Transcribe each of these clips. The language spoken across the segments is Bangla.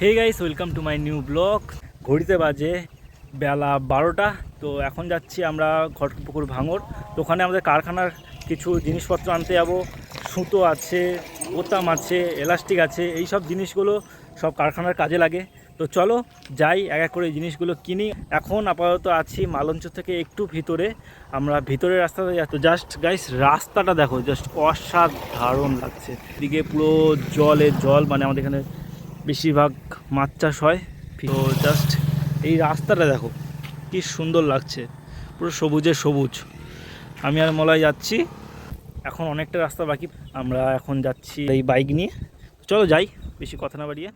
Hey guys, welcome to my new vlog. ঘড়িতে বাজে বেলা 12টা। তো এখন যাচ্ছি আমরা ঘটপুকুর ভাঙড়। তো ওখানে আমাদের কারখানার কিছু জিনিসপত্র আনতে যাবো। সুতো আছে, বোতাম আছে, এলাস্টিক আছে, এই সব জিনিসগুলো সব কারখানার কাজে লাগে। তো চলো যাই, এক এক করে এই জিনিসগুলো কিনি। এখন আপাতত আছি মালঞ্চ থেকে একটু ভিতরে, আমরা ভিতরের রাস্তাতে যাচ্ছি। জাস্ট গাইস রাস্তাটা দেখো, জাস্ট অসাধারণ লাগছে। এদিকে পুরো জলে জল, মানে আমাদের এখানে বেশিরভাগ মাছ চাষ হয়। তো জাস্ট এই রাস্তাটা দেখো কি সুন্দর লাগছে, পুরো সবুজে সবুজ। আমি আর মলয় যাচ্ছি, এখন অনেকটা রাস্তা বাকি। আমরা এখন যাচ্ছি এই বাইক নিয়ে। চলো যাই, বেশি কথা না বাড়িয়ে।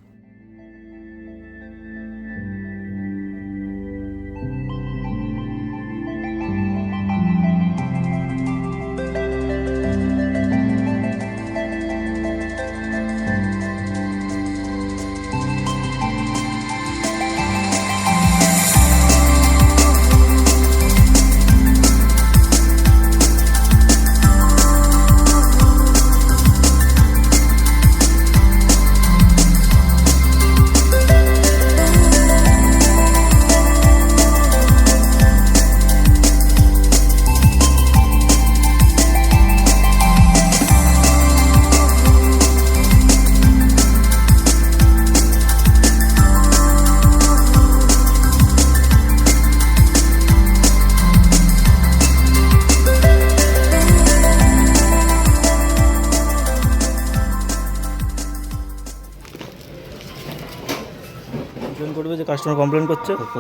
কমপ্লেন করবে যে কাস্টমার কমপ্লেন করছে। তো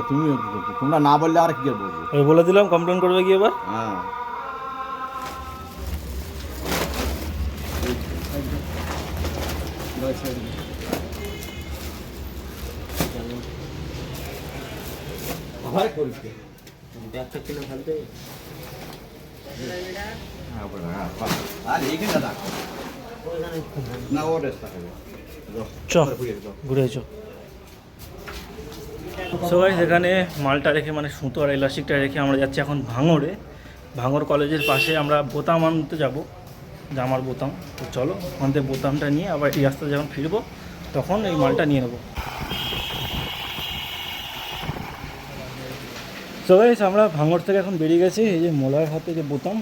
তোমরা না বললে আর কি বলবো? আমি বলে দিলাম কমপ্লেন করবে কি এবার। হ্যাঁ, চ ঘুরে চ। সবাই এখানে মালটা রেখে, মানে সুতো আর এলাস্টিকটা রেখে আমরা যাচ্ছি এখন ভাঙড়ে। ভাঙড় কলেজের পাশে আমরা বোতাম আনতে যাব, জামার বোতাম। তো চলো ওখান থেকে বোতামটা নিয়ে আবার এই রাস্তায় যখন ফিরবো তখন এই মালটা নিয়ে নেবো। সবাই আমরা ভাঙড় থেকে এখন বেরিয়ে গেছি। এই যে মলয়ের হাতে যে বোতাম,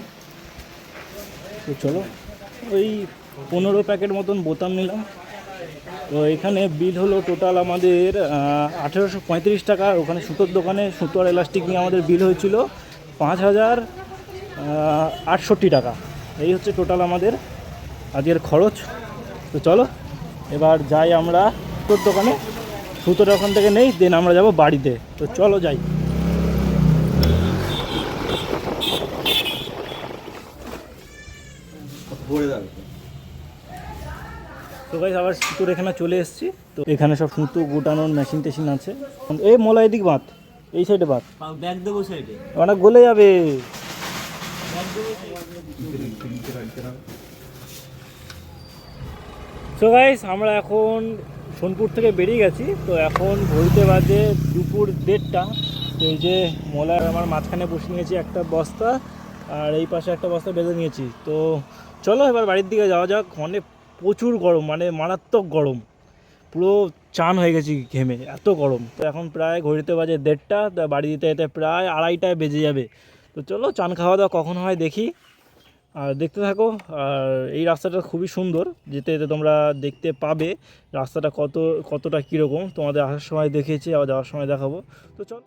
তো চলো ওই 15 প্যাকেট মতন বোতাম নিলাম। তো এখানে বিল হলো টোটাল আমাদের 1835 টাকা। ওখানে সুতোর দোকানে সুতো আর এলাস্টিক নিয়ে আমাদের বিল হয়েছিল 5068 টাকা। এই হচ্ছে টোটাল আমাদের আজকের খরচ। তো চলো এবার যাই আমরা সুতোর দোকানে, সুতোটা ওখান থেকে নেই, দেন আমরা যাব বাড়িতে। তো চলো যাই। তো গাইস আবার সুতোর এখানে চলে এসেছি। তো এখানে সব সুতো গোটানোর মেশিন টেশিন আছে। এই মোলা এদিক বাঁধ, এই সাইডে বাঁধ, ব্যাগ দেবো সাইডে, অনেক গলে যাবে। সো গাইস আমরা এখন সোনপুর থেকে বেরিয়ে গেছি। তো এখন ঘড়িতে বাজে দুপুর 1:30টা। তো এই যে মোলার আমার মাঝখানে বসে নিয়েছি একটা বস্তা, আর এই পাশে একটা বস্তা বেঁধে নিয়েছি। তো চলো এবার বাড়ির দিকে যাওয়া যাক। অনেক প্রচুর গরম, মানে মারাত্মক গরম, পুরো চান হয়ে গেছি ঘেমে, এত গরম। তো এখন প্রায় ঘড়িতে বাজে 1:30টা, তা বাড়ি যেতে যেতে প্রায় 2:30টায় বেজে যাবে। তো চলো চান খাওয়া দাওয়া কখন হয় দেখি, আর দেখতে থাকো। আর এই রাস্তাটা খুবই সুন্দর, যেতে যেতে তোমরা দেখতে পাবে রাস্তাটা কতটা কীরকম। তোমাদের আসার সময় দেখিয়েছি, আবার যাওয়ার সময় দেখাবো। তো চল।